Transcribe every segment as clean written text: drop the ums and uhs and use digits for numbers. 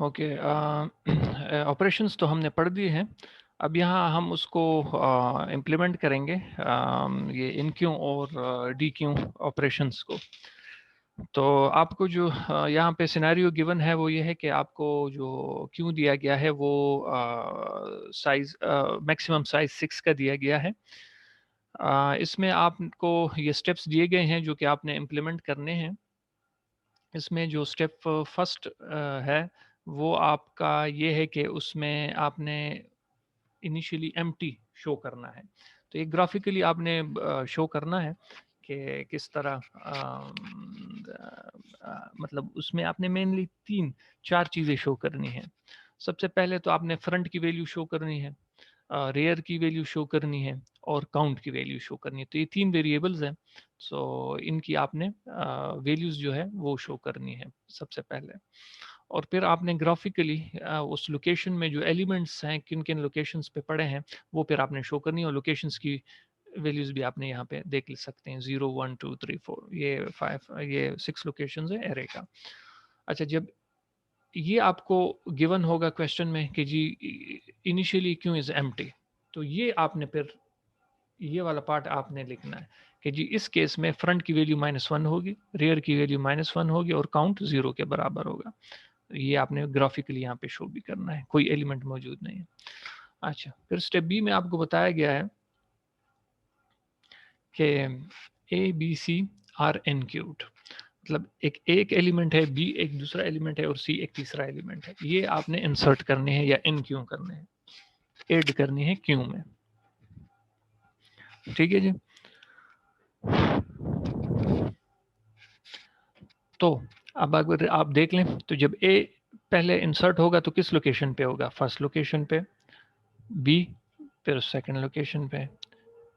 Okay, operations तो हमने पढ़ दिए हैं। अब यहाँ हम उसको इम्प्लीमेंट करेंगे, ये इन क्यू और डी क्यू ऑपरेशंस को। तो आपको जो यहाँ पे सिनेरियो गिवन है वो ये है कि आपको जो क्यू दिया गया है वो साइज मैक्सिमम साइज 6 का दिया गया है। इसमें आपको ये स्टेप्स दिए गए हैं जो कि आपने इम्प्लीमेंट करने हैं। इसमें जो स्टेप फर्स्ट है वो आपका ये है कि उसमें आपने इनिशियली एम्प्टी शो करना है। तो एक ग्राफिकली आपने शो करना है कि किस तरह मतलब उसमें आपने मेनली 3-4 चीज़ें शो करनी है। सबसे पहले तो आपने फ्रंट की वैल्यू शो करनी है, रेयर की वैल्यू शो करनी है और काउंट की वैल्यू शो करनी है। तो ये 3 वेरिएबल्स हैं। सो इनकी आपने वैल्यूज़ जो है वो शो करनी है सबसे पहले। और फिर आपने ग्राफिकली उस लोकेशन में जो एलिमेंट्स हैं किन किन लोकेशंस पे पड़े हैं वो फिर आपने शो करनी है, और लोकेशंस की वैल्यूज भी आपने यहाँ पे देख सकते हैं, 0 1 2 3 4, ये 5, ये 6 लोकेशंस है एरे का। अच्छा, जब ये आपको गिवन होगा क्वेश्चन में कि जी इनिशियली क्यों इज एम्प्टी, तो ये आपने फिर ये वाला पार्ट आपने लिखना है कि जी इस केस में फ्रंट की वैल्यू -1 होगी, रेयर की वैल्यू -1 होगी और काउंट 0 के बराबर होगा। ये आपने ग्राफिकली यहाँ पे शो भी करना है, कोई एलिमेंट मौजूद नहीं है। अच्छा, फिर स्टेप बी में आपको बताया गया है कि ए बी सी आर एनक्यूड, मतलब एक एलिमेंट है, बी एक दूसरा एलिमेंट है और सी एक तीसरा एलिमेंट है। ये आपने इंसर्ट करने हैं या इनक्यू करने हैं, ऐड करनी है क्यू में। ठीक है जी। तो अब अगर आप देख लें तो जब ए पहले इंसर्ट होगा तो किस लोकेशन पे होगा? फर्स्ट लोकेशन पे, बी फिर सेकंड लोकेशन पे,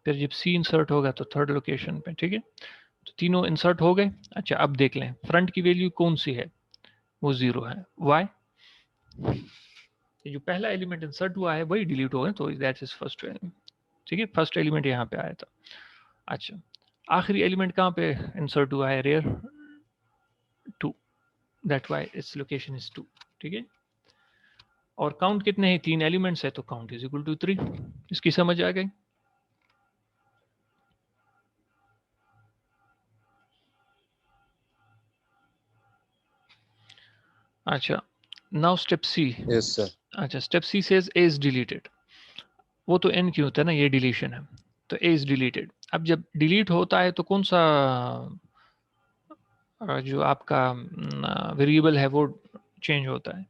फिर जब सी इंसर्ट होगा तो थर्ड लोकेशन पे। ठीक है, तो तीनों इंसर्ट हो गए। अच्छा, अब देख लें फ्रंट की वैल्यू कौन सी है, वो 0 है। वाई? जो पहला एलिमेंट इंसर्ट हुआ है वही डिलीट हो गया, तो दैट इज फर्स्ट एलिमेंट। ठीक है, फर्स्ट एलिमेंट यहाँ पे आया था। अच्छा, आखिरी एलिमेंट कहाँ पे इंसर्ट हुआ है? Rear 2, that why its location is 2। ठीक है, और काउंट कितने हैं? 3 एलिमेंट्स है तो काउंट इज इक्वल टू 3। इसकी समझ आ गई? अच्छा, now step C. Yes sir. अच्छा, step C says A is deleted. वो तो एन क्यों होता है ना, ये डिलीशन है, तो ए इज डिलीटेड। अब जब डिलीट होता है तो कौन सा जो आपका वेरिएबल है वो चेंज होता है?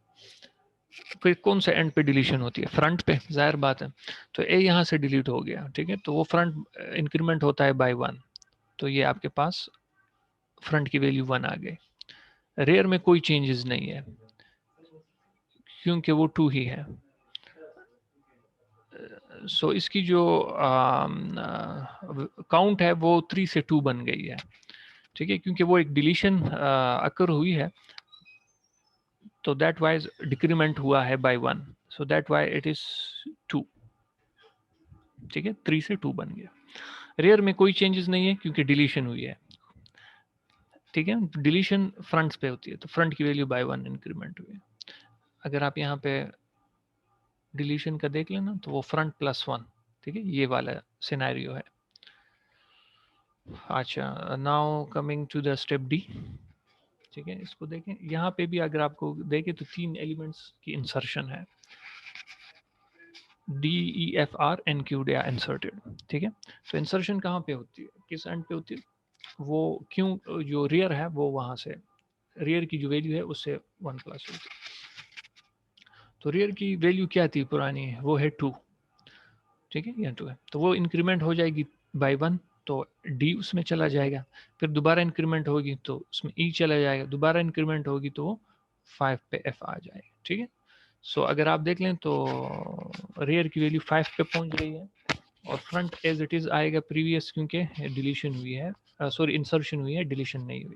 फिर कौन सा एंड पे डिलीशन होती है? फ्रंट पे, जाहिर बात है। तो ए यहाँ से डिलीट हो गया, ठीक है, तो वो फ्रंट इंक्रीमेंट होता है बाय 1, तो ये आपके पास फ्रंट की वैल्यू 1 आ गई। रेयर में कोई चेंजेस नहीं है क्योंकि वो 2 ही है। सो इसकी जो काउंट है वो 3 से 2 बन गई है। ठीक है, क्योंकि वो एक डिलीशन अकर हुई है, तो दैट वाइज डिक्रीमेंट हुआ है by 1, so that why it is 2। ठीक है, 3 से 2 बन गया। रेयर में कोई चेंजेस नहीं है क्योंकि डिलीशन हुई है। ठीक है, डिलीशन फ्रंट पे होती है तो फ्रंट की वैल्यू बाय 1 इंक्रीमेंट हुई है। अगर आप यहाँ पे डिलीशन का देख लेना तो वो फ्रंट +1। ठीक है, ये वाला सिनेरियो है। अच्छा, now coming to the step D. ठीक है, इसको देखें, यहाँ पे भी अगर आपको देखें तो 3 एलिमेंट्स की इंसर्शन है, D E F R N Q या इंसर्टेड। ठीक है, तो इंसर्शन कहाँ पे होती है, किस एंड पे होती है? वो क्यों जो रियर है वो वहाँ से, रियर की जो वैल्यू है उससे 1 प्लस होती है। तो रियर की वैल्यू क्या थी पुरानी, वो है 2। ठीक है, यहाँ 2 है, तो वो इंक्रीमेंट हो जाएगी बाय 1, तो डी उसमें चला जाएगा। फिर दोबारा इंक्रीमेंट होगी तो उसमें ई चला जाएगा, दोबारा इंक्रीमेंट होगी तो 5 पे एफ आ जाएगा। ठीक है, सो अगर आप देख लें तो रेयर की वैल्यू 5 पे पहुंच गई है, और फ्रंट एज इट इज आएगा प्रीवियस क्योंकि डिलीशन हुई है, सॉरी इंसर्शन हुई है, डिलीशन नहीं हुई।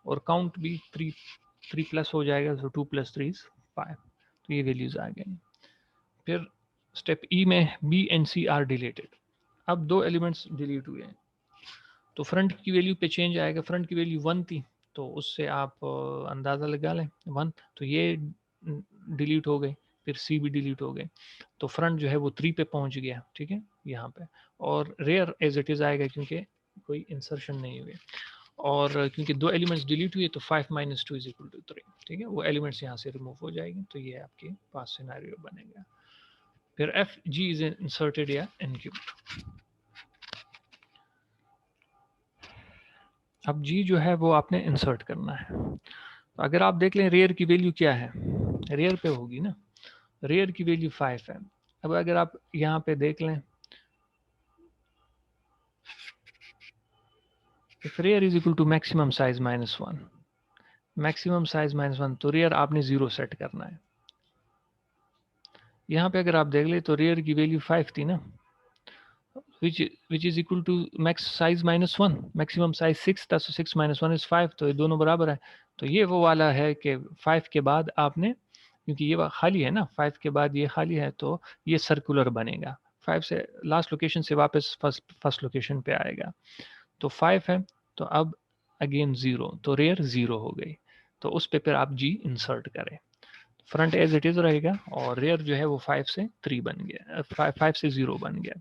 और काउंट भी 3 प्लस हो जाएगा, तो 2 + 3 = 5, तो ये वैल्यूज आ गई। फिर स्टेप ई में B and C are deleted. अब 2 एलिमेंट्स डिलीट हुए हैं तो फ्रंट की वैल्यू पे चेंज आएगा। फ्रंट की वैल्यू 1 थी तो उससे आप अंदाज़ा लगा लें 1, तो ये डिलीट हो गए, फिर सी भी डिलीट हो गए, तो फ्रंट जो है वो 3 पे पहुंच गया, ठीक है यहाँ पे, और रेयर एज इट इज़ आएगा क्योंकि कोई इंसर्शन नहीं हुए, और क्योंकि 2 एलिमेंट्स डिलीट हुए तो 5 - 2 = 3, ठीक है, वो एलिमेंट्स यहाँ से रिमूव हो जाएंगे, तो ये आपके पास सिनेरियो बनेगा। फिर एफ जी इज इंसर्टेड या इनक्यूब्ड। अब जी जो है वो आपने इंसर्ट करना है, तो अगर आप देख लें रेयर की वैल्यू क्या है, रेयर पे होगी ना, रेयर की वैल्यू 5 है। अब अगर आप यहाँ पे देख लें, if rear is equal to maximum size -1, maximum size -1, तो रेयर आपने 0 सेट करना है। यहाँ पे अगर आप देख ले तो रेयर की वैल्यू 5 थी ना, which is equal to max size -1, maximum size 6 था, so 6 - 1 is 5, तो ये दोनों बराबर है। तो ये वो वाला है कि 5 के बाद आपने, क्योंकि ये खाली है ना, 5 के बाद ये खाली है, तो ये सर्कुलर बनेगा, 5 से लास्ट लोकेशन से वापस फर्स्ट लोकेशन पे आएगा, तो 5 है, तो अब अगेन 0, तो रेयर 0 हो गई, तो उस पे फिर आप जी इंसर्ट करें, फ्रंट एज इट इज़ रहेगा, और रेयर जो है वो 5 से 3 बन गया, 5 से 0 बन गया,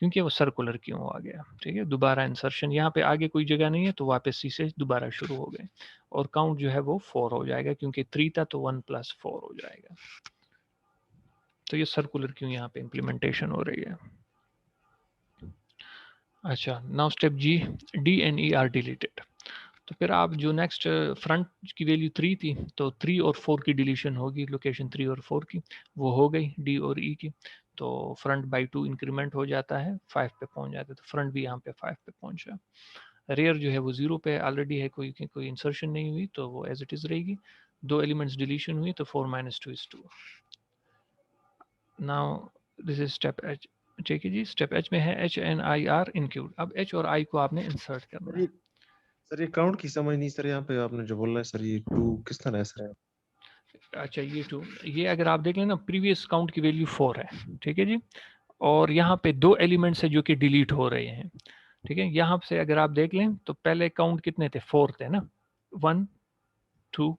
क्योंकि वो सर्कुलर क्यों आ गया, ठीक है। दोबारा इंसर्शन, यहाँ पे आगे कोई जगह नहीं है, तो वापस सी से दोबारा शुरू हो गए, और काउंट जो है वो 4 हो जाएगा, क्योंकि 3 था तो 1 + 4 हो जाएगा। तो ये सर्कुलर क्यों यहाँ पे इम्प्लीमेंटेशन हो रही है। अच्छा, now step G, D and E are deleted. तो फिर आप जो नेक्स्ट फ्रंट की वैल्यू 3 थी, तो 3 और 4 की डिलीशन होगी, लोकेशन 3 और 4 की, वो हो गई डी और ई की, तो फ्रंट बाई 2 इंक्रीमेंट हो जाता है, 5 पे पहुंच जाता है, तो फ्रंट भी यहाँ पे 5 पे पहुंचा। रेयर जो है वो 0 पे ऑलरेडी है, कोई इंसर्शन नहीं हुई, तो वो एज इट इज़ रहेगी। 2 एलिमेंट्स डिलीशन हुई, तो 4 - 2 = 2। Now this is step H, ठीक है जी। स्टेप एच में है H and I are include. अब एच और आई को आपने इंसर्ट करना सर है। ये सर ये काउंट की समझ नहीं सर, यहाँ पे आपने जो बोला है सर, ये 2 किस तरह है सर? अच्छा, ये 2, ये अगर आप देख लें ना, प्रीवियस काउंट की वैल्यू 4 है, ठीक है जी, और यहाँ पे 2 एलिमेंट्स है जो कि डिलीट हो रहे हैं, ठीक है। यहाँ से अगर आप देख लें तो पहले काउंट कितने थे, 4 थे ना, 1 2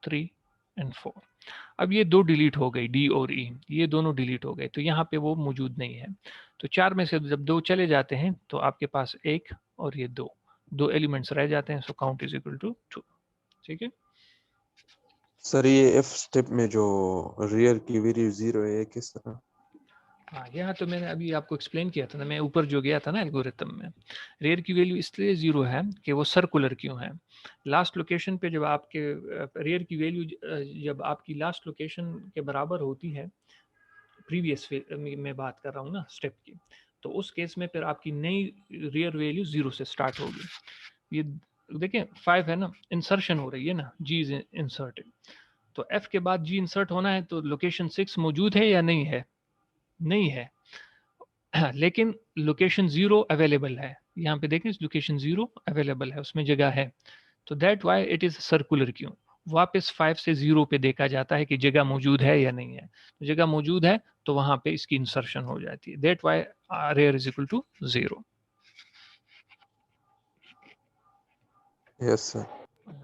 3 एंड 4। अब ये 2 डिलीट हो गई, डी और ई, ये दोनों डिलीट हो गए, तो यहाँ पे वो मौजूद नहीं है। तो 4 में से जब 2 चले जाते हैं, तो आपके पास 1 और ये 2 एलिमेंट्स रह जाते हैं, so count is equal to 2, ठीक है। सर ये एफ स्टेप में जो रियर की वैल्यू 0 है, ये किस तरह? हाँ, यहाँ तो मैंने अभी आपको एक्सप्लेन किया था ना, मैं ऊपर जो गया था ना एल्गोरिथम में, रेयर की वैल्यू इसलिए 0 है कि वो सर्कुलर क्यों है। लास्ट लोकेशन पे जब आपके रेयर की वैल्यू जब आपकी लास्ट लोकेशन के बराबर होती है, प्रीवियस में बात कर रहा हूँ ना स्टेप की, तो उस केस में फिर आपकी नई रेयर वैल्यू 0 से स्टार्ट होगी। ये देखें 5 है ना, इंसर्शन हो रही है ना, जी इज इंसर्टेड, तो एफ के बाद जी इंसर्ट होना है, तो लोकेशन 6 मौजूद है या नहीं है, नहीं है। लेकिन लोकेशन 0 अवेलेबल है, यहाँ पे देखें लोकेशन 0 अवेलेबल है, उसमें जगह है, तो that why it is circular क्यों। वापस 5 से 0 पे देखा जाता है कि जगह मौजूद है या नहीं है, तो जगह मौजूद है तो वहां पे इसकी इंसर्शन हो जाती है, that why rear is equal to 0। Yes sir.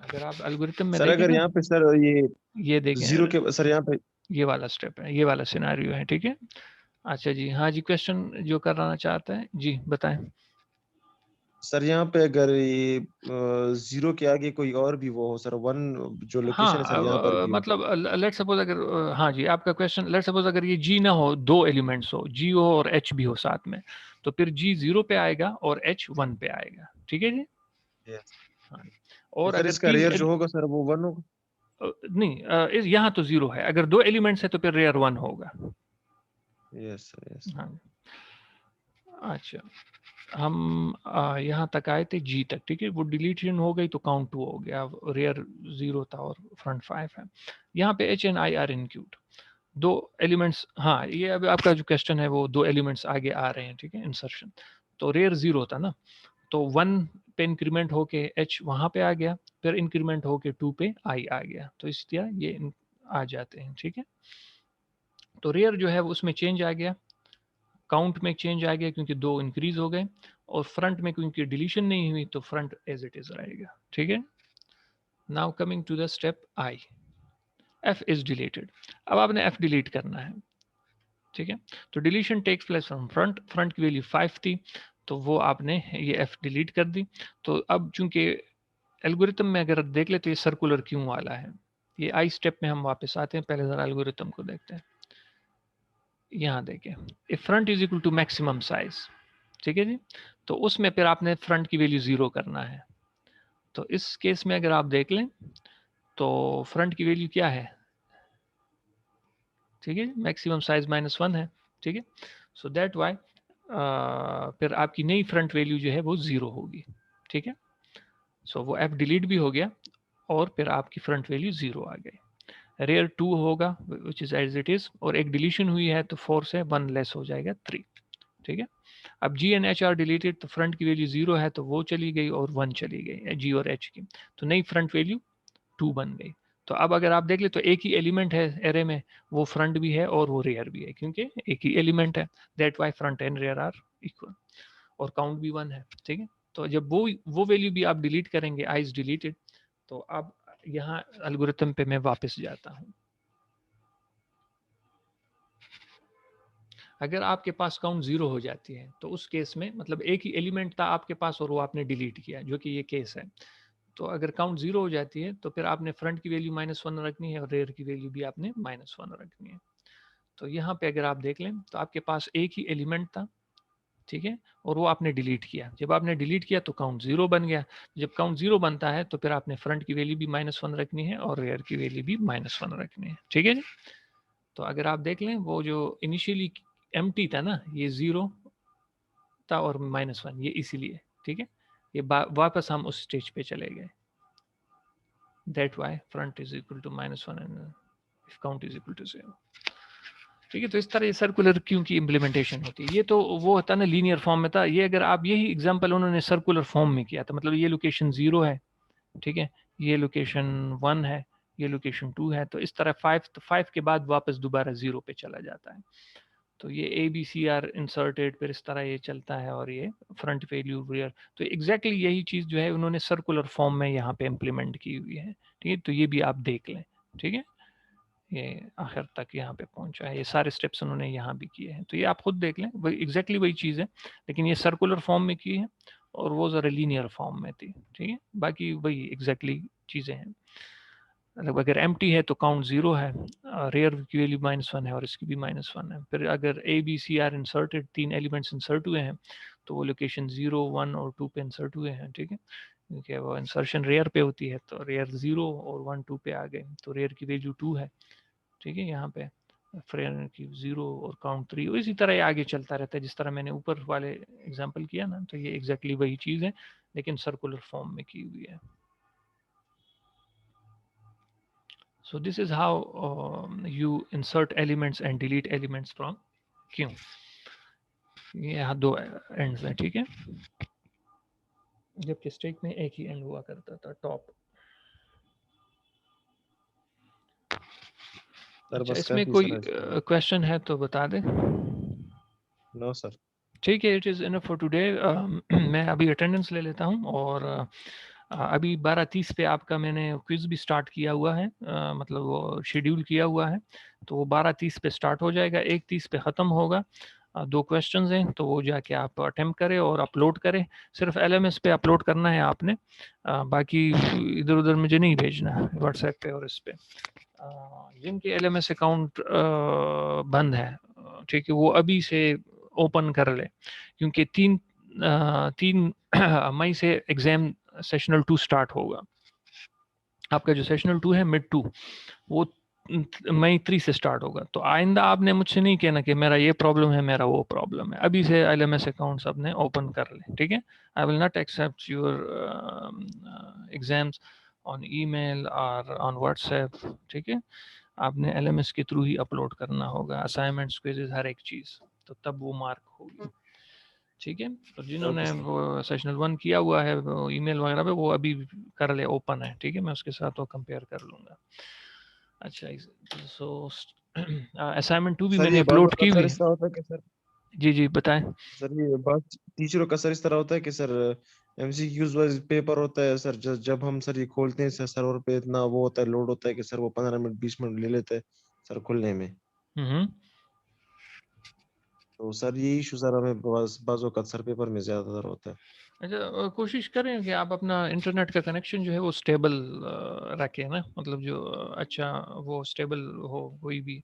अगर आप एल्गोरिथम में सर देखें अगर ना, यहाँ पे सर ये ये देखें, 0 के सर यहाँ पे ये वाला स्टेप है, ये वाला सिनेरियो है, ठीक है। अच्छा जी, हाँ जी, क्वेश्चन जो कराना चाहता है जी बताएं। सर यहाँ पे अगर ये 0 के आगे कोई और भी वो हो सर, 1 जो लोकेशन है सर यहाँ पर हाँ, भी हो। मतलब लेट सपोज अगर हाँ जी, आपका क्वेश्चन, लेट सपोज अगर ये जी ना हो, 2 एलिमेंट्स हो, जी हो और एच भी हो साथ में, तो फिर जी 0 पे आएगा और एच 1 पे आएगा, ठीक है जी। Yes. हाँ, तो और सर अगर इसका 3 रेयर जो होगा सर वो 1 होगा। नहीं, यहाँ तो 0 है, अगर 2 एलिमेंट्स है तो फिर रेयर 1 होगा। Yes sir yes. हाँ, अच्छा, हम यहाँ तक आए थे जी तक, ठीक है, वो डिलीशन हो गई तो काउंट 2 हो गया, रेयर 0 था और फ्रंट 5 है। यहाँ पे H and I are include, 2 elements, हाँ ये अभी आपका जो क्वेश्चन है वो 2 एलिमेंट्स आगे आ रहे हैं, ठीक है, इंसर्शन, तो रेयर 0 था ना, तो 1 पे इंक्रीमेंट होके एच वहाँ पे आ गया, फिर इंक्रीमेंट होके 2 पे आई आ गया, तो इस तरह ये आ जाते हैं, ठीक है। तो रेयर जो है उसमें चेंज आ गया, काउंट में चेंज आ गया क्योंकि 2 इंक्रीज हो गए, और फ्रंट में क्योंकि डिलीशन नहीं हुई तो फ्रंट एज इट इज रहेगा, ठीक है। Now coming to the step I, f is deleted. अब आपने f डिलीट करना है, ठीक है। तो deletion takes place from front, front की वैल्यू 5 थी, तो वो आपने ये f डिलीट कर दी। तो अब चूंकि एल्गोरिथम में अगर देख ले तो ये सर्कुलर क्यों वाला है, ये आई स्टेप में हम वापस आते हैं, पहले जरा एल्गोरिथम को देखते हैं। यहाँ देखें, if front is equal to maximum size, ठीक है जी, तो उसमें फिर आपने फ्रंट की वैल्यू 0 करना है। तो इस केस में अगर आप देख लें तो फ्रंट की वैल्यू क्या है, ठीक है, मैक्सिमम साइज -1 है, ठीक है। सो दैट वाई फिर आपकी नई फ्रंट वैल्यू जो है वो 0 होगी, ठीक है। सो वो f डिलीट भी हो गया और फिर आपकी फ्रंट वैल्यू 0 आ गई। रेयर 2 होगा which is as it is, और एक डिलीशन हुई है तो 4 से 1 लेस हो जाएगा 3, ठीक है। अब g and h are deleted, तो फ्रंट की वैल्यू 0 है तो वो चली गई और 1 चली गई g और h की, तो नई फ्रंट वैल्यू 2 बन गई। तो अब अगर आप देख ले तो एक ही एलिमेंट है एरे में, वो फ्रंट भी है और वो रेयर भी है, क्योंकि एक ही एलिमेंट है, that why front and rear are equal, और काउंट भी 1 है, ठीक है। तो जब वो वैल्यू भी आप डिलीट करेंगे, आई इज डिलीटेड, तो अब यहाँ एल्गोरिथम पे मैं वापस जाता हूँ। अगर आपके पास काउंट 0 हो जाती है तो उस केस में मतलब एक ही एलिमेंट था आपके पास और वो आपने डिलीट किया, जो कि ये केस है। तो अगर काउंट 0 हो जाती है तो फिर आपने फ्रंट की वैल्यू -1 रखनी है और रेयर की वैल्यू भी आपने -1 रखनी है। तो यहाँ पे अगर आप देख लें तो आपके पास एक ही एलिमेंट था, ठीक है, और वो आपने डिलीट किया। जब आपने डिलीट किया तो काउंट 0 बन गया। जब काउंट 0 बनता है तो फिर आपने फ्रंट की वैल्यू भी -1 रखनी है और रेयर की वैल्यू भी -1 रखनी है, ठीक है जी। तो अगर आप देख लें वो जो इनिशियली एम्प्टी था ना, ये 0 था और -1, ये इसीलिए, ठीक है। ये वापस हम उस स्टेज पे चले गए, that why front is equal to -1 and if count is equal to 0, ठीक है। तो इस तरह ये सर्कुलर क्यों की इम्प्लीमेंटेशन होती है। ये तो वो होता ना लीनियर फॉर्म में था, ये अगर आप यही एग्जांपल उन्होंने सर्कुलर फॉर्म में किया था, मतलब ये लोकेशन 0 है, ठीक है, ये लोकेशन 1 है, ये लोकेशन 2 है, तो इस तरह 5, तो 5 के बाद वापस दोबारा 0 पे चला जाता है। तो ये A B C are inserted, फिर इस तरह ये चलता है और ये फ्रंट वैल्यू रेयर। तो एग्जैक्टली यही चीज़ जो है उन्होंने सर्कुलर फॉर्म में यहाँ पे इम्प्लीमेंट की हुई है, ठीक है। तो ये भी आप देख लें, ठीक है, ये आखिर तक यहाँ पे पहुंचा है, ये सारे स्टेप्स उन्होंने यहाँ भी किए हैं, तो ये आप खुद देख लें, वही एग्जैक्टली वही चीज़ है, लेकिन ये सर्कुलर फॉर्म में की है और वो ज़रा लीनियर फॉर्म में थी, ठीक है। बाकी वही एग्जैक्टली चीज़ें हैं। मतलब अगर एम्प्टी है तो काउंट 0 है, रेयर की वैल्यू -1 है और इसकी भी -1 है। फिर अगर A B C are inserted, 3 elements insert हुए हैं, तो वो लोकेशन 0, 1 और 2 पे इंसर्ट हुए हैं, ठीक है, क्योंकि वो इंसर्शन रेयर पे होती है, तो रेयर 0 और 1, 2 पे आ गए, तो रेयर की वैल्यू 2 है, ठीक है, यहाँ पे फ्रेयर की 0 और काउंट 3, इसी तरह ये आगे चलता रहता है जिस तरह मैंने ऊपर वाले एग्जाम्पल किया ना। तो ये एग्जैक्टली वही चीज़ है लेकिन सर्कुलर फॉर्म में की हुई है। So this is how you insert elements and delete elements from queue. ये यहाँ 2 एंड्स हैं, ठीक है, जबकि स्टैक में एक ही एंड हुआ करता था, टॉप। अच्छा, इसमें कोई क्वेश्चन है तो बता दे। No sir. ठीक है, it is enough for today. मैं अभी अटेंडेंस ले लेता हूँ और अभी 12:30 पे आपका मैंने क्विज भी स्टार्ट किया हुआ है, मतलब वो शेड्यूल किया हुआ है, तो वो 12:30 पे स्टार्ट हो जाएगा, 1:30 पे ख़त्म होगा। 2 क्वेश्चंस हैं तो वो जाके आप अटेम्प्ट करें और अपलोड करें। सिर्फ LMS पे अपलोड करना है आपने, बाकी इधर उधर मुझे नहीं भेजना है व्हाट्सएप पे और इस पे। जिनके LMS अकाउंट बंद है, ठीक है, वो अभी से ओपन कर ले, क्योंकि 3 मई से एग्जाम सेशनल 2 स्टार्ट होगा। आपका जो सेशनल 2 है मिड 2, वो मई 3 से स्टार्ट होगा। तो आइंदा आपने मुझसे नहीं कहना कि मेरा ये प्रॉब्लम है, मेरा वो प्रॉब्लम है, अभी से LMS अकाउंट्स अपने ओपन कर लें, ठीक है। I will not accept your exams on email और ऑन व्हाट्सएप, ठीक है। आपने LMS के थ्रू ही अपलोड करना होगा, असाइनमेंट्स, क्विज़ेस, हर एक चीज़, तो तब वो मार्क होगी, ठीक है। तो जिन्होंने वो सेशनल 1 किया हुआ है ईमेल वगैरह पे, वो अभी कर ले, ओपन है, ठीक है, मैं उसके साथ वो कंपेयर कर लूँगा। अच्छा, सो असाइनमेंट 2 भी मैंने अपलोड की हुई है। जी जी बताएं सर। ये बात टीचरों का सर इस तरह होता है कि सर एमसीक्यूज वाइज पेपर होता है सर, जब हम सर ये खोलते हैं सर सर्वर पे इतना वो होता है, लोड होता है कि सर वो 15 मिनट 20 मिनट ले लेते हैं सर खुलने में। तो सर ये इशू सर हमें बाजू का सर पेपर में ज्यादातर होता है। अच्छा, कोशिश करें कि आप अपना इंटरनेट का कनेक्शन जो है वो स्टेबल रखें ना, मतलब जो अच्छा वो स्टेबल हो कोई भी,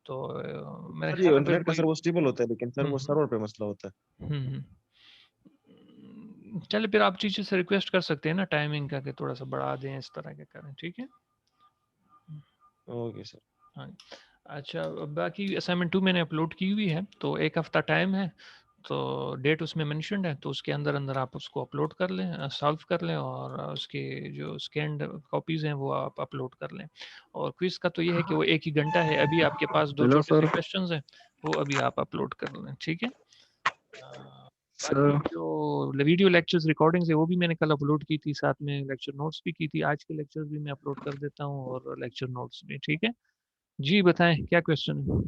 तो मेरे सर ख्याल ये है फिर इंटरनेट का कोई। सर वो स्टेबल होता है, लेकिन सर वो सर्वर पे मसला होता है। चलिए फिर आप टीचर से रिक्वेस्ट कर सकते हैं ना टाइमिंग का कि थोड़ा सा बढ़ा दें, इस तरह के करें, ठीक है। Okay sir. हाँ, अच्छा बाकी असाइनमेंट 2 मैंने अपलोड की हुई है, तो 1 हफ्ता टाइम है, तो डेट उसमें मेंशन्ड है, तो उसके अंदर अंदर आप उसको अपलोड कर लें, सॉल्व कर लें, और उसके जो स्कैन्ड कॉपीज़ हैं वो आप अपलोड कर लें। और क्विज़ का तो ये है कि वो 1 ही घंटा है, अभी आपके पास 2 हेलो छोटे से सर। क्वेश्चंस हैं, वो अभी आप अपलोड कर लें, ठीक है। बाकी सर जो वीडियो लेक्चर्स रिकॉर्डिंग्स है वो भी मैंने कल अपलोड की थी, साथ में लेक्चर नोट्स भी की थी, आज के लेक्चर्स भी मैं अपलोड कर देता हूँ और लेक्चर नोट्स भी, ठीक है। जी बताएं क्या क्वेश्चन है।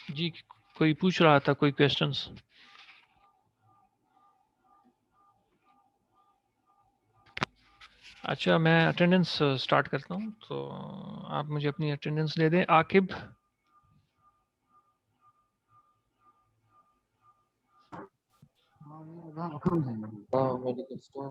जी कोई पूछ रहा था कोई क्वेश्चंस। अच्छा मैं अटेंडेंस स्टार्ट करता हूँ, तो आप मुझे अपनी अटेंडेंस दे दें। आकिब, medical store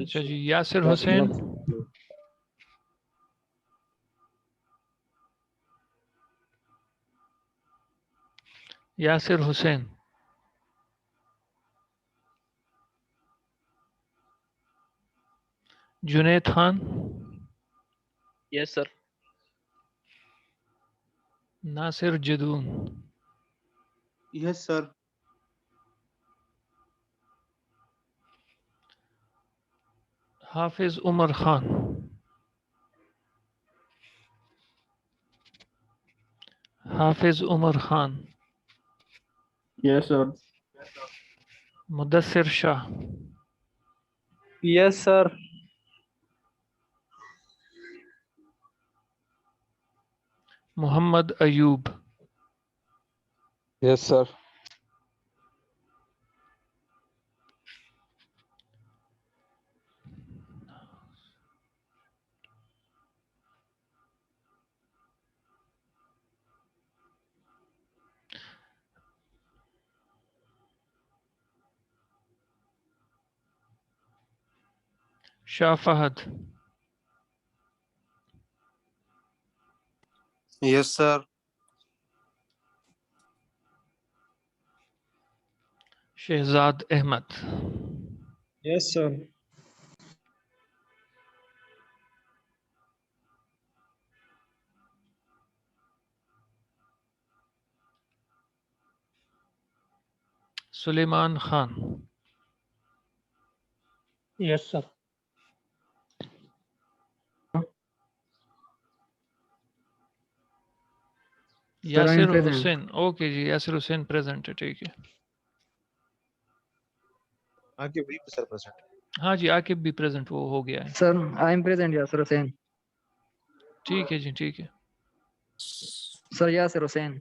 अच्छा जी Yasir Hussain, Yasir Hussain, Junaid Khan, yes sir. Nasir Jadoon, yes sir. Hafiz Umar Khan, Hafiz Umar Khan, yes sir. Mudassir Shah, yes sir. Mohammad Ayub, Yes, sir. Shah Fahad, yes sir. Shahzad Ahmad, yes sir. Suleman Khan, yes sir. Yasir Hussain. Okay जी यासिर हुसैन प्रेजेंट है, ठीक है। आगे वही पे सर परसेंट। हाँ जी आकिब भी प्रेजेंट वो हो गया है, sir I am present Yasir Hussain. ठीक है जी ठीक है। सर यासिर हुसैन।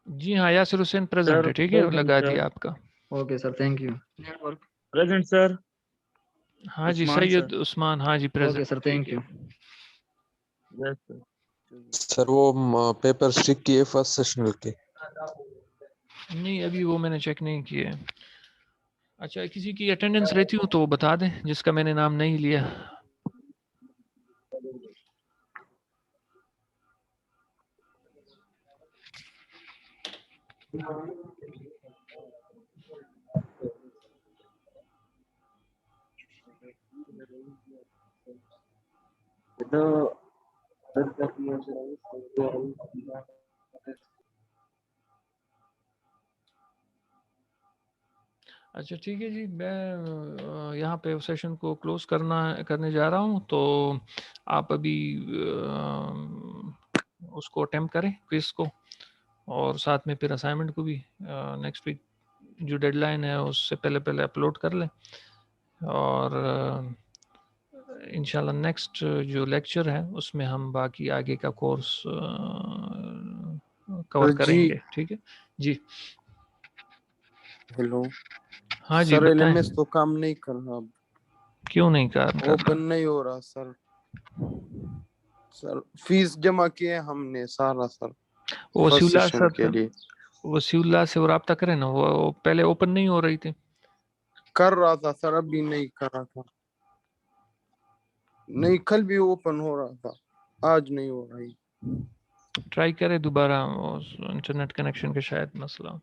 जी हाँ यासिर हुसैन प्रेजेंट सर है, ठीक है, प्रेजेंट लगा सर। दिया आपका। Okay sir thank you. Present sir. हाँ जी उस्मान सैयद सर। उस्मान, हाँ जी ओके प्रेजेंट, सर ठीक थैंक है। यू। Yes sir. सर वो पेपर स्टिक किए फर्स्ट सेशनल के। नहीं अभी वो मैंने चेक नहीं किए। अच्छा किसी की अटेंडेंस रहती हो तो वो बता दें जिसका मैंने नाम नहीं लिया। अच्छा ठीक है जी, मैं यहाँ पे सेशन को क्लोज करने जा रहा हूँ, तो आप अभी उसको अटेम्प्ट करें क्विज को, और साथ में फिर असाइनमेंट को भी नेक्स्ट वीक जो डेडलाइन है उससे पहले पहले अपलोड कर लें, और इंशाल्लाह नेक्स्ट जो लेक्चर है उसमें हम बाकी आगे का कोर्स कवर जी करेंगे। ठीक है जी। हेलो हाँ जी सर, बताएं। एलएमएस तो काम नहीं कर रहा, क्यों नहीं काम कर ओपन रहा? नहीं हो रहा सर। सर फीस जमा किए हमने सारा सर, फर्स्ट वसीउल्लाह सेशन के सर, लिए वसीउल्लाह से रब्ता करें ना, वो पहले ओपन नहीं हो रही थी। कर रहा था सर, अभी नहीं कर रहा था। नहीं, कल भी ओपन हो रहा था, आज नहीं हो रही। ट्राई करें दोबारा, इंटरनेट कनेक्शन का शायद मसला हो।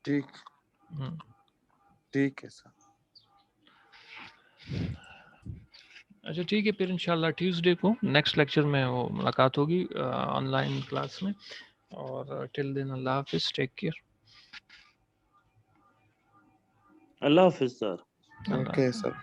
ठीक हम्म। ठीक है सर। अच्छा ठीक है, फिर इंशाल्लाह ट्यूसडे को नेक्स्ट लेक्चर में वो मुलाकात होगी ऑनलाइन क्लास में, और टिल देन अल्लाह हाफिज़, टेक केयर। अल्लाह हाफिज सर। अल्लाह ओके सर।